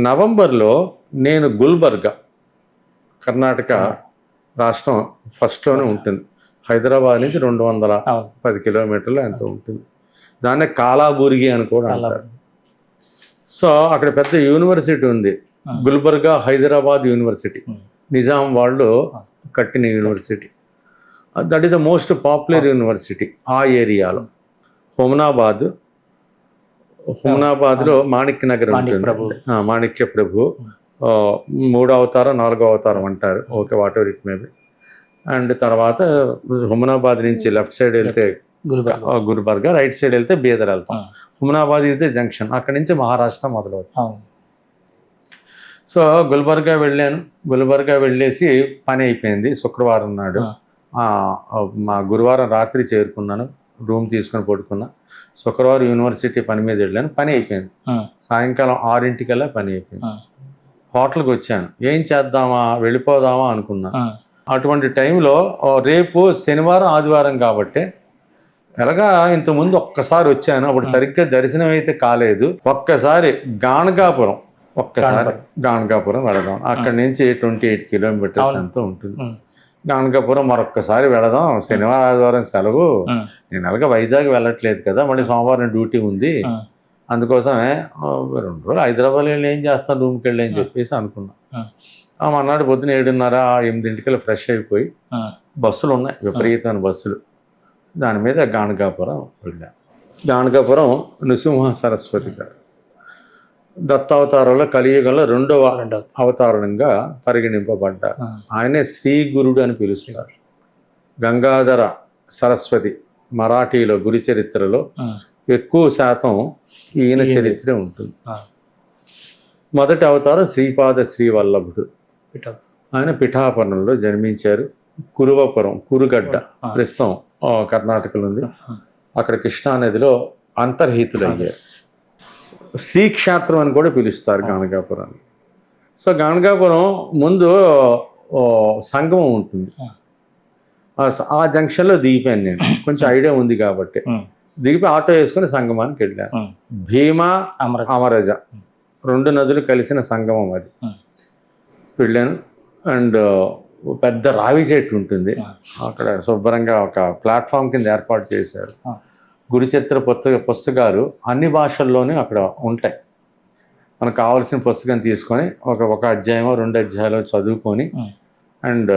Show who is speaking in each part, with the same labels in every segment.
Speaker 1: నవంబర్లో నేను గుల్బర్గా, కర్ణాటక రాష్ట్రం ఫస్ట్లోనే ఉంటుంది. హైదరాబాద్ నుంచి 210 కిలోమీటర్లు ఎంత ఉంటుంది. దాన్నే కాలాబుర్గి అని కూడా అంటారు. సో అక్కడ పెద్ద యూనివర్సిటీ ఉంది, గుల్బర్గా హైదరాబాద్ యూనివర్సిటీ. నిజాం వాళ్ళు కట్టిన university. That is the most popular university ఆ ఏరియాలో. హుమనాబాద్లో మాణిక్య నగర్ ఉంటుంది. మాణిక్య ప్రభు 3వ అవతారం 4వ అవతారం అంటారు. Okay, what ever it may be. And తర్వాత హుమనాబాద్ నుంచి లెఫ్ట్ సైడ్ వెళ్తే గుల్బర్గా, రైట్ సైడ్ వెళ్తే బీదర్ వెళ్తాం. హుమనాబాద్ ఇదే జంక్షన్, అక్కడి నుంచి మహారాష్ట్ర మొదలవుతుంది. సో గుల్బర్గా వెళ్ళాను. గుల్బర్గా వెళ్ళేసి పని అయిపోయింది. శుక్రవారం నాడు మా గురువారం రాత్రి చేరుకున్నాను, రూమ్ తీసుకొని పడుకున్నా. శుక్రవారం యూనివర్సిటీ పని మీద వెళ్ళాను, పని అయిపోయింది. సాయంకాలం 6 పని అయిపోయింది. హోటల్కి వచ్చాను, ఏం చేద్దామా వెళ్ళిపోదామా అనుకున్నా. అటువంటి టైంలో రేపు శనివారం ఆదివారం కాబట్టి ఎలాగా ఇంతకుముందు ఒక్కసారి వచ్చాను, అప్పుడు సరిగ్గా దర్శనం అయితే కాలేదు. ఒక్కసారి గాణగాపురం వెళదాం. అక్కడి నుంచి 28 కిలోమీటర్స్ ఎంతో ఉంటుంది. గాణగాపురం మరొక్కసారి వెళదాం, శనివారం ఆదివారం సెలవు. నేను అలాగే వైజాగ్ వెళ్ళట్లేదు కదా, మళ్ళీ సోమవారం డ్యూటీ ఉంది. అందుకోసమే 2 రోజులు హైదరాబాద్ వెళ్ళి ఏం చేస్తాను, రూమ్కి వెళ్ళి అని చెప్పేసి అనుకున్నా. మన్నాడు పొద్దున 7:30 8 ఫ్రెష్ అయిపోయి బస్సులు ఉన్నాయి, విపరీతమైన బస్సులు. దాని మీద గాణగాపురం వెళ్ళాను. గాణగాపురం నృసింహ సరస్వతి గారు దత్తావతారంలో కలియుగంలో 2వ అవతారంగా పరిగణింపబడ్డారు. ఆయనే శ్రీ గురుడు అని పిలుస్తారు. గంగాధర సరస్వతి మరాఠీలో గురు చరిత్రలో ఎక్కువ శాతం ఈయన చరిత్ర ఉంటుంది. మొదటి అవతారం శ్రీపాద శ్రీవల్లభుడు. ఆయన పిఠాపురంలో జన్మించారు. కురువపురం, కురుగడ్డ ప్రస్తుతం కర్ణాటకలో ఉంది. అక్కడ కృష్ణానదిలో అంతర్హితులయ్యారు. శ్రీక్షేత్రం అని కూడా పిలుస్తారు గాణగాపురాన్ని. సో గాణగాపురం ముందు సంగమం ఉంటుంది. ఆ జంక్షన్లో దిగిపోయాను నేను, కొంచెం ఐడియా ఉంది కాబట్టి. దిగిపోయి ఆటో వేసుకుని సంగమానికి వెళ్ళాను. భీమా అమరజ 2 నదులు కలిసిన సంగమం అది. వెళ్ళాను. అండ్ పెద్ద రావి చెట్టు ఉంటుంది అక్కడ. శుభ్రంగా ఒక ప్లాట్ఫామ్ కింద ఏర్పాటు చేశారు. గురుచరిత్ర పుస్తకాలు అన్ని భాషల్లోనే అక్కడ ఉంటాయి. మనకు కావాల్సిన పుస్తకం తీసుకొని ఒక అధ్యాయమో 2 అధ్యాయాలు చదువుకొని అండ్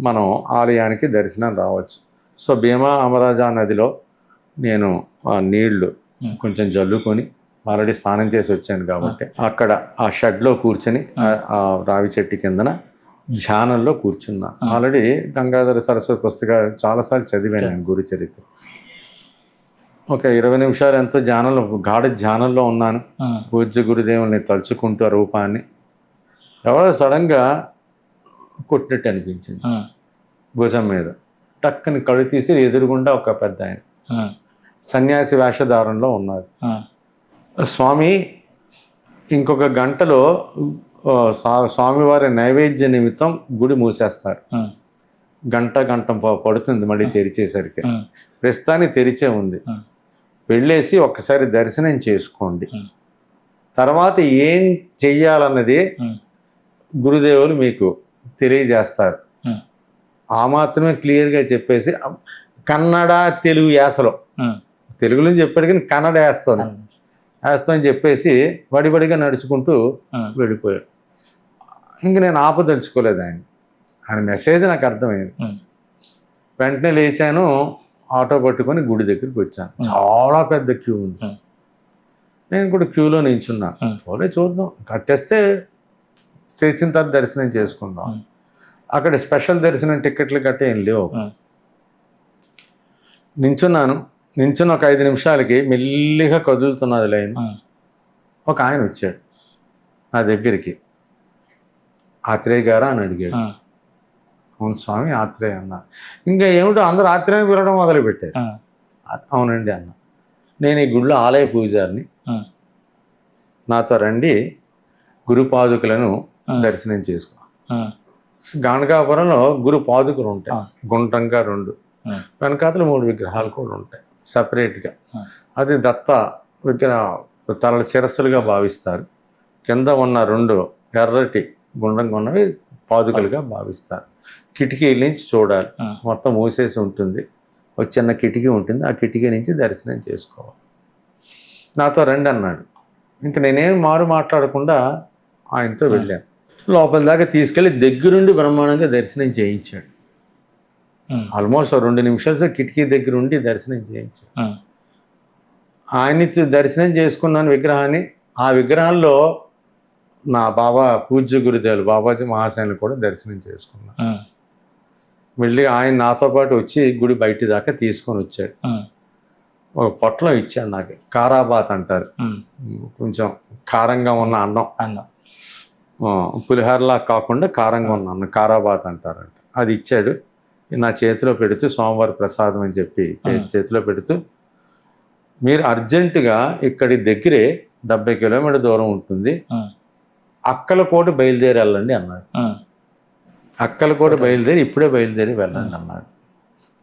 Speaker 1: మనం ఆలయానికి దర్శనం రావచ్చు. సో భీమా అమరాజా నదిలో నేను నీళ్లు కొంచెం జల్లుకొని ఆల్రెడీ స్నానం చేసి వచ్చాను కాబట్టి అక్కడ ఆ షెడ్లో కూర్చొని ఆ రావి చెట్టు కిందన ధ్యానంలో కూర్చున్నా. ఆల్రెడీ గంగాధర సరస్వతి పుస్తకాలు చాలాసార్లు చదివాను గురు చరిత్ర. ఒక 20 నిమిషాలు ఎంతో ధ్యానంలో, గాఢ ధ్యానంలో ఉన్నాను. పూజ్య గురుదేవుల్ని తలుచుకుంటూ రూపాన్ని ఎవరో సడన్గా కొట్టినట్టు అనిపించింది భుజం మీద. టక్కని కళ్ళు తీసి ఎదురుగుండా ఒక పెద్ద ఆయన సన్యాసి వేషధారంలో ఉన్నారు. స్వామి, ఇంకొక గంటలో స్వామివారి నైవేద్య నిమిత్తం గుడి మూసేస్తారు. గంట పడుతుంది మళ్ళీ తెరిచేసరికి. ప్రస్తుతానికి తెరిచే ఉంది. వెళ్ళేసి ఒక్కసారి దర్శనం చేసుకోండి, తర్వాత ఏం చెయ్యాలన్నది గురుదేవులు మీకు తెలియజేస్తారు. ఆ మాత్రమే క్లియర్గా చెప్పేసి కన్నడ తెలుగు యాసలో, తెలుగులో చెప్పాడు కానీ కన్నడ వేస్తామని చెప్పేసి వడివడిగా నడుచుకుంటూ వెళ్ళిపోయాడు. ఇంక నేను ఆపదలుచుకోలేదు ఆయన మెసేజ్ నాకు అర్థమైంది. వెంటనే లేచాను, ఆటో పట్టుకొని గుడి దగ్గరికి వచ్చాను. చాలా పెద్ద క్యూ ఉంది. నేను కూడా క్యూలో నించున్నా. పోలే చూద్దాం, కట్టేస్తే తెరిచిన తర్వాత దర్శనం చేసుకుందాం. అక్కడ స్పెషల్ దర్శనం టికెట్లు గట్ట ఏం లేవు. నించున్న ఒక 5 నిమిషాలకి మెల్లిగా కదులుతున్నది లైన్. ఒక ఆయన వచ్చాడు నా దగ్గరికి. ఆత్రేయ గారా అని అడిగాడు. అవును స్వామి, ఆత్రేయ అన్న. ఇంకా ఏమిటో అందరూ ఆత్రేయని పిలవడం మొదలుపెట్టారు. అవునండి అన్న, నేను ఈ గుడిలో ఆలయ పూజారిని, నాతో రండి, గురు పాదుకలను దర్శనం చేసుకో. గాణగాపురంలో గురు పాదుకలు ఉంటాయి, గుండ్రంగా 2, వెనకాతలు 3 విగ్రహాలు కూడా ఉంటాయి సపరేట్గా. అది దత్త విగ్రహ తల శిరస్సులుగా భావిస్తారు. కింద ఉన్న 2 ఎర్రటి గుండ్రంగా ఉన్నవి పాదుకలుగా భావిస్తారు. కిటికీల నుంచి చూడాలి, మొత్తం మూసేసి ఉంటుంది, ఒక చిన్న కిటికీ ఉంటుంది, ఆ కిటికీ నుంచి దర్శనం చేసుకోవాలి. నాతో రండి అన్నాడు. ఇంక నేనేం మాట్లాడకుండా ఆయనతో వెళ్ళాను. లోపల దాకా తీసుకెళ్ళి దగ్గరుండి బ్రహ్మాండంగా దర్శనం చేయించాడు. ఆల్మోస్ట్ 2 నిమిషాలు కిటికీ దగ్గర ఉండి దర్శనం చేయించాడు. ఆయన్ని దర్శనం చేసుకున్నాను విగ్రహాన్ని. ఆ విగ్రహాల్లో నా బాబా పూజ్య గురుదేవులు బాబాజీ మహాశయుని కూడా దర్శనం చేసుకున్నాను. మళ్ళీ ఆయన నాతో పాటు వచ్చి గుడి బయట దాకా తీసుకొని వచ్చాడు. ఒక పొట్లం ఇచ్చాడు నాకు, కారాబాత్ అంటారు, కొంచెం కారంగా ఉన్న అన్నం, పులిహోరలా కాకుండా కారంగా ఉన్న అన్నం, కారాబాత్ అంటారంట. అది ఇచ్చాడు. నా చేతిలో పెడుతూ సోమవారి ప్రసాదం అని చెప్పి చేతిలో పెడుతూ, మీరు అర్జెంటుగా ఇక్కడి దగ్గరే 70 కిలోమీటర్ దూరం ఉంటుంది, అక్కలకోట బయలుదేరి వెళ్ళండి అన్నాడు. అక్కలకోట బయలుదేరి ఇప్పుడే బయలుదేరి వెళ్ళండి అన్నాడు.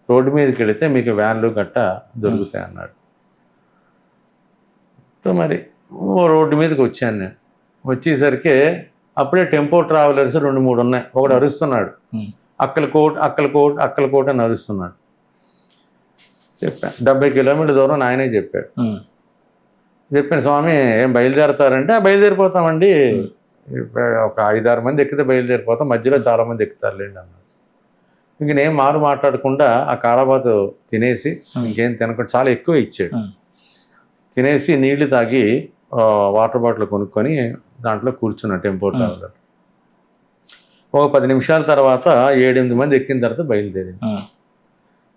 Speaker 1: రోడ్డు మీదకి వెళితే మీకు వ్యాన్లు గట్ట దొరుకుతాయి అన్నాడు. సో మరి రోడ్డు మీదకి వచ్చాను నేను. వచ్చేసరికి అప్పుడే టెంపో ట్రావెలర్స్ 2-3 ఉన్నాయి. ఒకడు అరుస్తున్నాడు, అక్కలకోట అని అరుస్తున్నాడు. చెప్పాను 70 కిలోమీటర్ దూరం ఆయనే చెప్పాడు. చెప్పాను, స్వామి ఏం బయలుదేరతారంటే బయలుదేరిపోతామండి, ఒక 5-6 మంది ఎక్కితే బయలుదేరిపోతాం, మధ్యలో చాలామంది ఎక్కుతారులేండి అన్నాడు. ఇంక నేను మాట్లాడకుండా ఆ కారాబాతు తినేసి ఇంకేం తినకుండా చాలా ఎక్కువ ఇచ్చాడు. తినేసి నీళ్లు తాగి వాటర్ బాటిల్ కొనుక్కొని దాంట్లో కూర్చున్నా టెంపో ట్రావెలర్. ఒక 10 నిమిషాల తర్వాత 7-8 మంది ఎక్కిన తర్వాత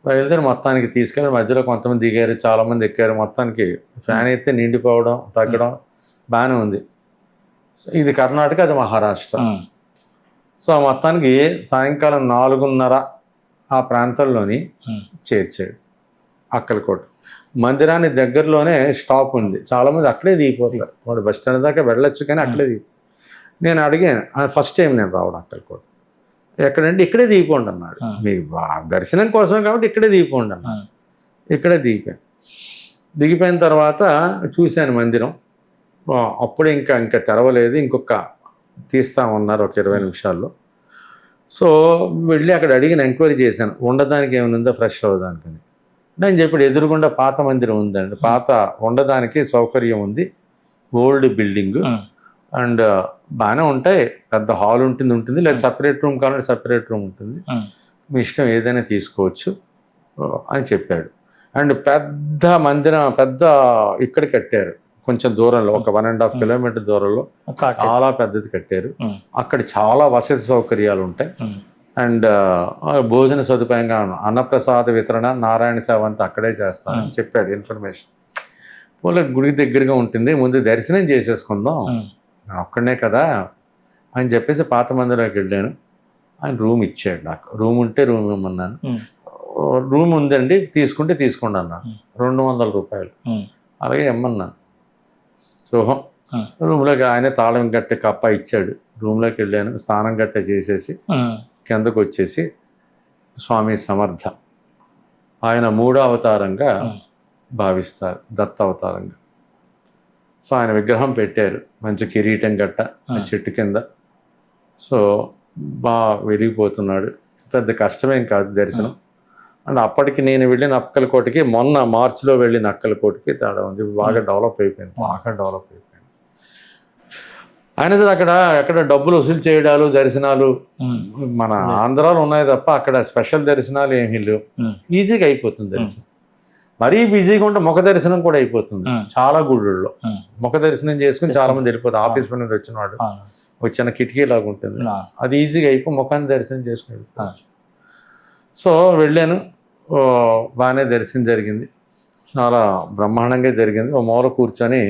Speaker 1: బయలుదేరి మొత్తానికి తీసుకెళ్ళి మధ్యలో కొంతమంది దిగారు, చాలామంది ఎక్కారు. మొత్తానికి ఫ్యాన్ అయితే నిండిపోవడం తగ్గడం బాగానే ఉంది. ఇది కర్ణాటక, అది మహారాష్ట్ర. సో మొత్తానికి సాయంకాలం 4:30 ఆ ప్రాంతంలోని చేర్చాడు అక్కలకోట. మందిరాన్ని దగ్గరలోనే స్టాప్ ఉంది, చాలామంది అక్కడే దిగిపోతారు. వాడు బస్ స్టాండ్ దాకా వెళ్ళొచ్చు కానీ అక్కడే నేను అడిగాను, ఫస్ట్ టైం నేను రావడం అక్కలకోట, ఎక్కడంటే ఇక్కడే దిగిపోండి అన్నాడు. మీకు దర్శనం కోసమే కాబట్టి ఇక్కడే దిగిపోండి అన్నాడు. ఇక్కడే దిగిపోయిన తర్వాత చూశాను మందిరం. అప్పుడే ఇంకా తెరవలేదు, ఇంకొక తీస్తామన్నారు ఒక 20 నిమిషాల్లో. సో వెళ్ళి అక్కడ అడిగిన ఎంక్వైరీ చేశాను, ఉండడానికి ఏమైనా ఉందో ఫ్రెష్ అవ్వడానికని. నేను చెప్పాడు, ఎదురుగుండా పాత మందిరం ఉందండి, పాత ఉండడానికి సౌకర్యం ఉంది, ఓల్డ్ బిల్డింగ్ అండ్ బాగానే ఉంటాయి, పెద్ద హాల్ ఉంటుంది, లేదా సపరేట్ రూమ్ కావాలంటే సపరేట్ రూమ్ ఉంటుంది, మీ ఇష్టం ఏదైనా తీసుకోవచ్చు అని చెప్పాడు. అండ్ పెద్ద మందిరం, పెద్ద ఇక్కడ కట్టారు కొంచెం దూరంలో, ఒక 1.5 కిలోమీటర్ దూరంలో చాలా పెద్దది కట్టారు. అక్కడ చాలా వసతి సౌకర్యాలు ఉంటాయి. అండ్ భోజన సదుపాయంగా అన్నప్రసాద వితరణ, నారాయణ సేవ అంతా అక్కడే చేస్తానని చెప్పాడు ఇన్ఫర్మేషన్. పోలే గుడికి దగ్గరగా ఉంటుంది, ముందు దర్శనం చేసేసుకుందాం, ఒక్కడనే కదా అని చెప్పేసి పాత మందిరంలోకి వెళ్ళాను. ఆయన రూమ్ ఇచ్చాడు నాకు. రూమ్ ఉంటే రూమ్ ఇమ్మన్నాను. రూమ్ ఉందండి తీసుకుంటే తీసుకోండి అన్నాను. 200 రూపాయలు అలాగే ఇమ్మన్నాను. సోహం రూమ్లోకి ఆయనే తాళం గట్ట కప్ప ఇచ్చాడు. రూమ్లోకి వెళ్ళాను, స్నానం గట్ట చేసేసి కిందకు వచ్చేసి స్వామి సమర్థ ఆయన 3వ అవతారంగా భావిస్తారు, దత్త అవతారంగా. సో ఆయన విగ్రహం పెట్టారు, మంచి కిరీటం గట్ట చెట్టు కింద. సో బాగా వెలిగిపోతున్నాడు, పెద్ద కష్టమేం కాదు దర్శనం. అండ్ అప్పటికి నేను వెళ్ళిన అక్కలకోటకి, మొన్న మార్చిలో వెళ్ళిన అక్కలకోటకి తేడా ఉంది, బాగా డెవలప్ అయిపోయింది. అయినా సరే అక్కడ డబ్బులు వసూలు చేయడాలు, దర్శనాలు మన ఆంధ్రాలో ఉన్నాయి తప్ప అక్కడ స్పెషల్ దర్శనాలు ఏమీ లేవు. ఈజీగా అయిపోతుంది దర్శనం. మరీ బిజీగా ఉంటే ముఖ దర్శనం కూడా అయిపోతుంది. చాలా గుళ్ళల్లో ముఖ దర్శనం చేసుకుని చాలా మంది వెళ్ళిపోతారు. ఆఫీస్ పని నుండి వచ్చిన వాడు ఒక చిన్న కిటికీ లాగా ఉంటుంది, అది ఈజీగా అయిపోయి ముఖాన్ని దర్శనం చేసుకుని వెళ్ళిపోవచ్చు. సో వెళ్ళాను, బాగానే దర్శనం జరిగింది, చాలా బ్రహ్మాండంగా జరిగింది. ఓ మూల కూర్చొని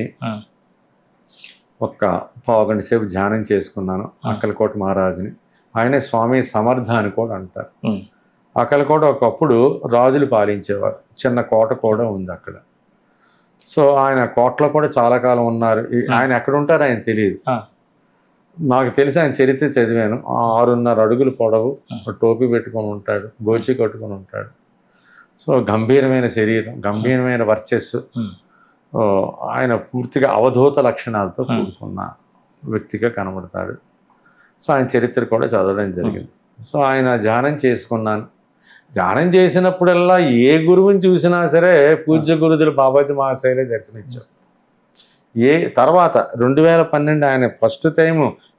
Speaker 1: ఒక 1/2 గంట సేపు ధ్యానం చేసుకున్నాను అక్కలకోట మహారాజుని. ఆయనే స్వామి సమర్థ అని కూడా అంటారు. అక్కలకోట ఒకప్పుడు రాజులు పాలించేవారు, చిన్న కోట కూడా ఉంది అక్కడ. సో ఆయన కోటలో కూడా చాలా కాలం ఉన్నారు. ఆయన ఎక్కడ ఉంటారో ఆయన తెలియదు, నాకు తెలిసి ఆయన చరిత్ర చదివాను. 6.5 అడుగులు పొడవు, టోపీ పెట్టుకొని ఉంటాడు, గోచి కట్టుకొని ఉంటాడు. సో గంభీరమైన శరీరం, గంభీరమైన వర్చస్సు, ఆయన పూర్తిగా అవధూత లక్షణాలతో కూడుకున్న వ్యక్తిగా కనబడతాడు. సో ఆయన చరిత్ర కూడా చదవడం జరిగింది. సో ఆయన ధ్యానం చేసుకున్నాను. ధ్యానం చేసినప్పుడల్లా ఏ గురువుని చూసినా సరే పూజ్య గురుదులు బాబాజీ మహాశయులే దర్శనమిచ్చారు. తర్వాత 2012 ఆయన ఫస్ట్ టైం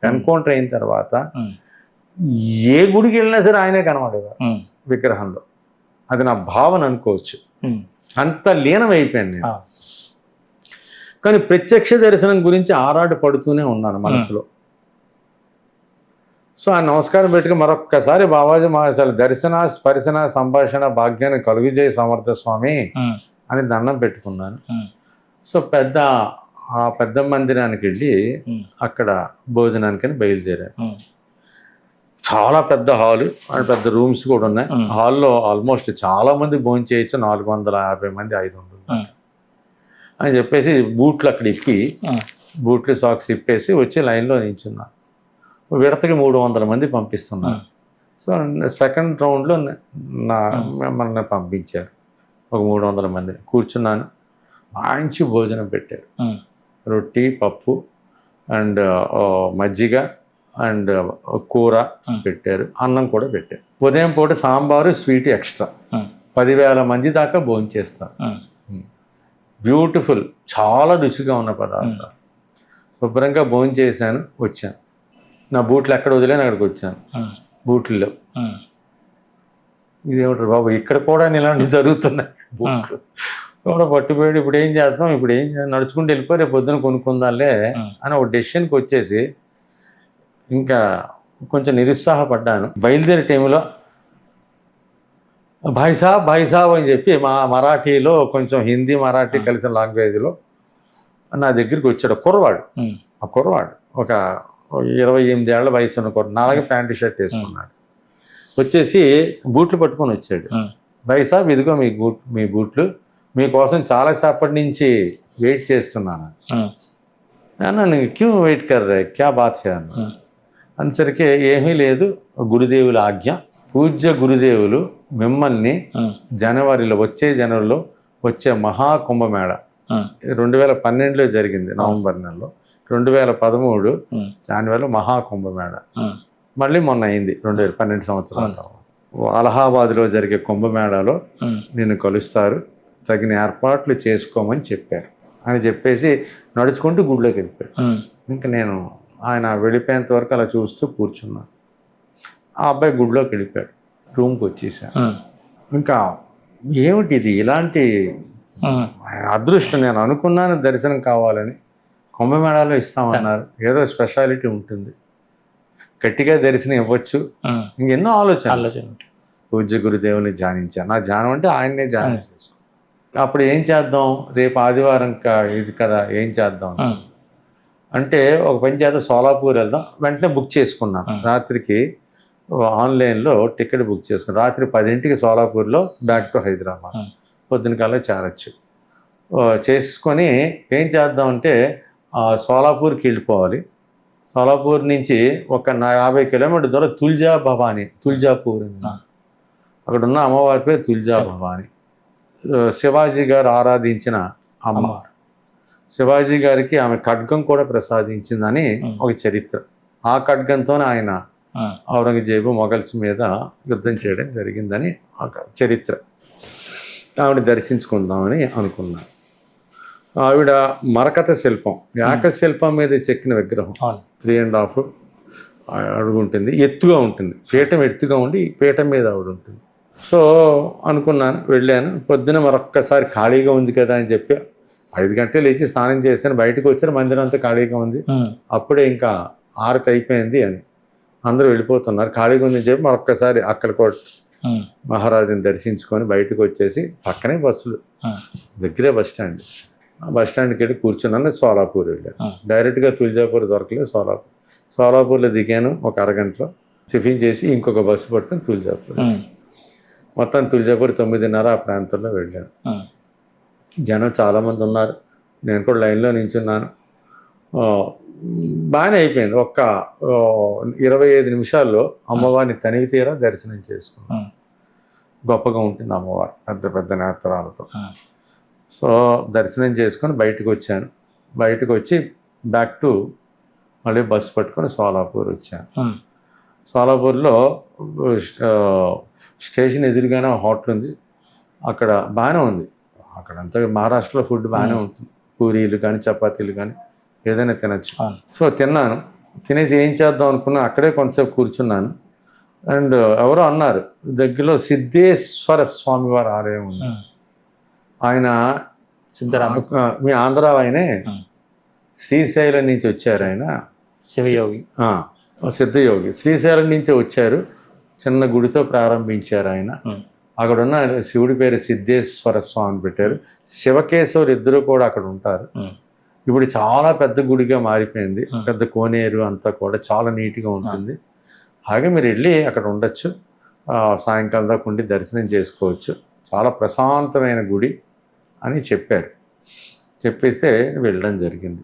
Speaker 1: ఎన్కౌంటర్ అయిన తర్వాత ఏ గుడికి వెళ్ళినా సరే ఆయనే కనబడేవారు విగ్రహంలో. అది నా భావన అనుకోవచ్చు. అంత లీనమైపోయాను నేను. కానీ ప్రత్యక్ష దర్శనం గురించి ఆరాట పడుతూనే ఉన్నాను మనసులో. సో ఆ నమస్కారం పెట్టుకుని మరొక్కసారి బాబాజీ మహాశయులు దర్శన స్పర్శన సంభాషణ భాగ్యాన్ని కలుగుజేయ సమర్థ స్వామి అని దండం పెట్టుకున్నాను. సో ఆ పెద్ద మందిరానికి వెళ్ళి అక్కడ భోజనానికని బయలుదేరాను. చాలా పెద్ద హాలు అండ్ పెద్ద రూమ్స్ కూడా ఉన్నాయి. హాల్లో ఆల్మోస్ట్ చాలా మంది భోజనం చేయొచ్చు, 450 మంది 500 అని చెప్పేసి బూట్లు అక్కడ ఇప్పి బూట్లు సాక్స్ ఇప్పేసి వచ్చి లైన్లో నించున్నాను. విడతకి 300 మంది పంపిస్తున్నారు. సో సెకండ్ రౌండ్లో మనల్ని పంపించారు. ఒక 300 మంది కూర్చున్నాను. మంచి భోజనం పెట్టారు. రొట్టి, పప్పు అండ్ మజ్జిగ అండ్ కూర పెట్టారు. అన్నం కూడా పెట్టారు. ఉదయం పూట సాంబారు స్వీట్ ఎక్స్ట్రా. 10,000 మంది దాకా భోజనం చేస్తారు. బ్యూటిఫుల్, చాలా రుచిగా ఉన్న పదార్థాలు. శుభ్రంగా భోజనం చేశాను, వచ్చాను. నా బూట్లు ఎక్కడ వదిలేని అక్కడికి వచ్చాను. బూట్లలో ఇదేమిటారు బాబు, ఇక్కడ కూడా ఇలాంటివి జరుగుతున్నాయి. బూట్లు కూడా పట్టుపోయాడు. ఇప్పుడు ఏం చేద్దాం, నడుచుకుంటూ వెళ్ళిపోయి రేపు పొద్దున కొనుక్కుందాలే అని ఒక డెసిషన్కి వచ్చేసి ఇంకా కొంచెం నిరుత్సాహపడ్డాను. బయలుదేరే టైంలో భాయ్ సాబ్ అని చెప్పి మరాఠీలో కొంచెం హిందీ మరాఠీ కలిసిన లాంగ్వేజ్లో నా దగ్గరికి వచ్చాడు కుర్రవాడు. ఆ కుర్రవాడు ఒక 28 ఏళ్ల వయసు ఉన్న కుర్ర, నాలుగు ప్యాంటు షర్ట్ వేసుకున్నాడు. వచ్చేసి బూట్లు పట్టుకొని వచ్చాడు. భాయ్ సాబ్ ఇదిగో మీ బూట్లు, మీకోసం చాలాసేపటి నుంచి వెయిట్ చేస్తున్నాను అన్నాను. క్యూ వెయిట్ కర్ రే, క్యా బాత్ హై అన్న. అనేసరికి ఏమీ లేదు, గురుదేవుల ఆజ్ఞ. పూజ్య గురుదేవులు మిమ్మల్ని వచ్చే జనవరిలో వచ్చే మహాకుంభమేళ 2012లో జరిగింది నవంబర్ నెలలో, 2013 జనవరిలో మహాకుంభమేళ మళ్ళీ మొన్న అయింది 2012 సంవత్సరాల తర్వాత. అలహాబాద్లో జరిగే కుంభమేళాలో నిన్ను కలుస్తారు, తగిన ఏర్పాట్లు చేసుకోమని చెప్పారు అని చెప్పేసి నడుచుకుంటూ గుడిలోకి వెళ్ళిపోయాడు. ఇంకా నేను ఆయన వెళ్ళిపోయేంత వరకు అలా చూస్తూ కూర్చున్నాను. ఆ అబ్బాయి గుడిలోకి వెళ్ళిపోయాడు. రూమ్కి వచ్చేసాను. ఇంకా ఏమిటి ఇది, ఇలాంటి అదృష్టం, నేను అనుకున్నాను దర్శనం కావాలని. కుంభమేళాలో ఇస్తామన్నారు, ఏదో స్పెషాలిటీ ఉంటుంది, గట్టిగా దర్శనం ఇవ్వచ్చు, ఇంకెన్నో ఆలోచన. పూజ్య గురుదేవుని ధ్యానించాను. నా ధ్యానం అంటే ఆయన్నే ధ్యానం చేసుకున్నాను. అప్పుడు ఏం చేద్దాం, రేపు ఆదివారం ఇది కదా, ఏం చేద్దాం అంటే ఒక పని చేద్దాం, సోలాపూర్ వెళ్దాం. వెంటనే బుక్ చేసుకున్నాను. రాత్రికి ఆన్లైన్లో టికెట్ బుక్ చేసుకున్నాను. రాత్రి 10ంటికి సోలాపూర్లో బ్యాక్ టు హైదరాబాద్, పొద్దున కల్లా చేరచ్చు. చేసుకొని ఏం చేద్దామంటే సోలాపూర్కి వెళ్ళిపోవాలి. సోలాపూర్ నుంచి ఒక 50 కిలోమీటర్ దూరం తుల్జాపూర్ అక్కడ ఉన్న అమ్మవారి పేరు తుల్జా భవాని. శివాజీ గారు ఆరాధించిన అమ్మవారు. శివాజీ గారికి ఆమె ఖడ్గం కూడా ప్రసాదించిందని ఒక చరిత్ర. ఆ ఖడ్గంతోనే ఆయన ఔరంగజేబు మొఘల్స్ మీద యుద్ధం చేయడం జరిగిందని ఒక చరిత్ర. ఆవిడ దర్శించుకుందామని అనుకున్నాను. ఆవిడ మరకత శిల్పం, యాక శిల్పం మీద చెక్కిన విగ్రహం. 3.5 అడుగు ఉంటుంది, ఎత్తుగా ఉంటుంది. పీఠం ఎత్తుగా ఉండి పీఠం మీద ఆవిడ ఉంటుంది. సో అనుకున్నాను, వెళ్ళాను. పొద్దున మరొక్కసారి ఖాళీగా ఉంది కదా అని చెప్పి 5 గంటలు లేచి స్నానం చేశాను. బయటకు వచ్చాను, మందిరం అంతా ఖాళీగా ఉంది. అప్పుడే ఇంకా 6 అయిపోయింది అని అందరూ వెళ్ళిపోతున్నారు. ఖాళీగా ఉందని చెప్పి మరొక్కసారి అక్కలకోట మహారాజుని దర్శించుకొని బయటకు వచ్చేసి పక్కనే బస్సులు, దగ్గరే బస్ స్టాండ్కి వెళ్ళి కూర్చున్నాను. సోలాపూర్ వెళ్ళాను. డైరెక్ట్గా తుల్జాపూర్ దొరకలేదు. సోలాపూర్లో దిగాను. ఒక అరగంటలో టిఫిన్ చేసి ఇంకొక బస్సు పట్టుకుని తుల్జాపూర్. మొత్తం తుల్జాపూర్ 9:30 ఆ ప్రాంతంలో వెళ్ళాను. జనం చాలామంది ఉన్నారు. నేను కూడా లైన్లో నించున్నాను. బాగానే అయిపోయింది. ఒక్క 25 నిమిషాల్లో అమ్మవారిని తనివి తీరా దర్శనం చేసుకున్నాను. గొప్పగా ఉంటుంది అమ్మవారు, పెద్ద పెద్ద నేత్రాలతో. సో దర్శనం చేసుకొని బయటకు వచ్చాను. బయటకు వచ్చి బ్యాక్ టు మళ్ళీ బస్సు పట్టుకొని సోలాపూర్ వచ్చాను. సోలాపూర్లో స్టేషన్ ఎదురుగానే హోటల్ ఉంది. అక్కడ బాగానే ఉంది. అక్కడంతా మహారాష్ట్రలో ఫుడ్ బాగానే ఉంటుంది. పూరీలు కానీ చపాతీలు కానీ ఏదైనా తినచ్చు. సో తిన్నాను. తినేసి ఏం చేద్దాం అనుకున్నా, అక్కడే కొంతసేపు కూర్చున్నాను. అండ్ ఎవరో అన్నారు, దగ్గరలో సిద్ధేశ్వర స్వామి వారి ఆలయం ఉంది. ఆయన మీ ఆంధ్ర ఆయనే, శ్రీశైలం నుంచి వచ్చారు. ఆయన
Speaker 2: శివయోగి,
Speaker 1: సిద్ధయోగి శ్రీశైలం నుంచి వచ్చారు. చిన్న గుడితో ప్రారంభించారు ఆయన. అక్కడ ఉన్న శివుడి పేరు సిద్ధేశ్వర స్వామి పెట్టారు. శివకేశవులు ఇద్దరు కూడా అక్కడ ఉంటారు. ఇప్పుడు చాలా పెద్ద గుడిగా మారిపోయింది. పెద్ద కోనేరు అంతా కూడా చాలా నీట్గా ఉంటుంది. అలాగే మీరు వెళ్ళి అక్కడ ఉండొచ్చు. సాయంకాలం దాకా ఉండి దర్శనం చేసుకోవచ్చు. చాలా ప్రశాంతమైన గుడి అని చెప్పారు. చెప్పేస్తే వెళ్ళడం జరిగింది.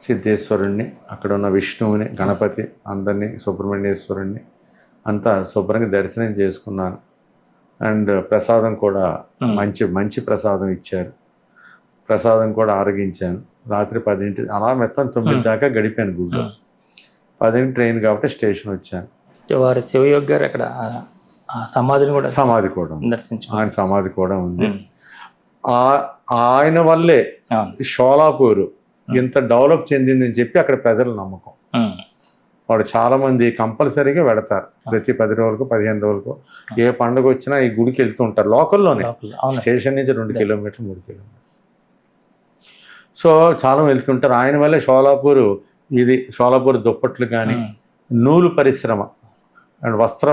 Speaker 1: సిద్ధేశ్వరుణ్ణి, అక్కడ ఉన్న విష్ణువుని, గణపతి, అందరినీ, సుబ్రహ్మణ్యేశ్వరుణ్ణి అంతా శుభ్రంగా దర్శనం చేసుకున్నాను. అండ్ ప్రసాదం కూడా మంచి ప్రసాదం ఇచ్చారు. ప్రసాదం కూడా ఆరగించాను. రాత్రి 10 అలా మొత్తం 9 దాకా గడిపాను గుడిలో. 10 ట్రైన్ కాబట్టి స్టేషన్ వచ్చాను.
Speaker 2: వారు శివయోగి గారు అక్కడ సమాధి కూడా
Speaker 1: దర్శించు. ఆయన సమాధి కూడా ఉంది. ఆయన వల్లే షోలాపూర్ ఇంత డెవలప్ చెందిందని చెప్పి అక్కడ ప్రజల నమ్మకం. వాడు చాలా మంది కంపల్సరీగా వెళతారు. ప్రతి 10 రోజులకు 15 రోజులకు ఏ పండుగ వచ్చినా ఈ గుడికి వెళ్తూ ఉంటారు. లోకల్లోనే, స్టేషన్ నుంచి 2 కిలోమీటర్లు 3 కిలోమీటర్లు. సో చాలా వెళ్తుంటారు. ఆయన వల్లే షోలాపూర్ దుప్పట్లు కానీ, నూలు పరిశ్రమ అండ్ వస్త్ర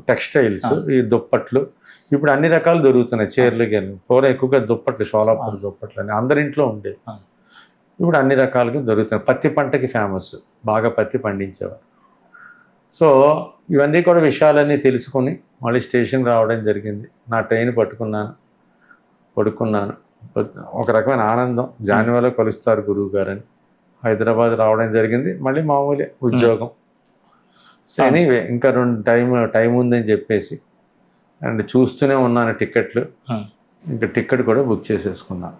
Speaker 1: టెక్స్టైల్స్, ఈ దుప్పట్లు ఇప్పుడు అన్ని రకాలు దొరుకుతున్నాయి. చీరలు కానీ పూర్వం ఎక్కువగా దుప్పట్లు, షోలాపూర్ దుప్పట్లు అని అందరింట్లో ఉండేవి. ఇప్పుడు అన్ని రకాలుగా దొరుకుతున్నాయి. పత్తి పంటకి ఫేమస్, బాగా పత్తి పండించేవారు. సో ఇవన్నీ కూడా విషయాలన్నీ తెలుసుకొని మళ్ళీ స్టేషన్ రావడం జరిగింది. నా ట్రైన్ పడుకున్నాను. ఒక రకమైన ఆనందం. జాన్యువరిలో కలుస్తారు గురువు గారని హైదరాబాద్ రావడం జరిగింది. మళ్ళీ మామూలే ఉద్యోగం. సో ఎనీవే ఇంకా 2 టైం ఉందని చెప్పేసి అండ్ చూస్తూనే ఉన్నాను టికెట్లు. ఇంకా టికెట్ కూడా బుక్ చేసేసుకున్నాను.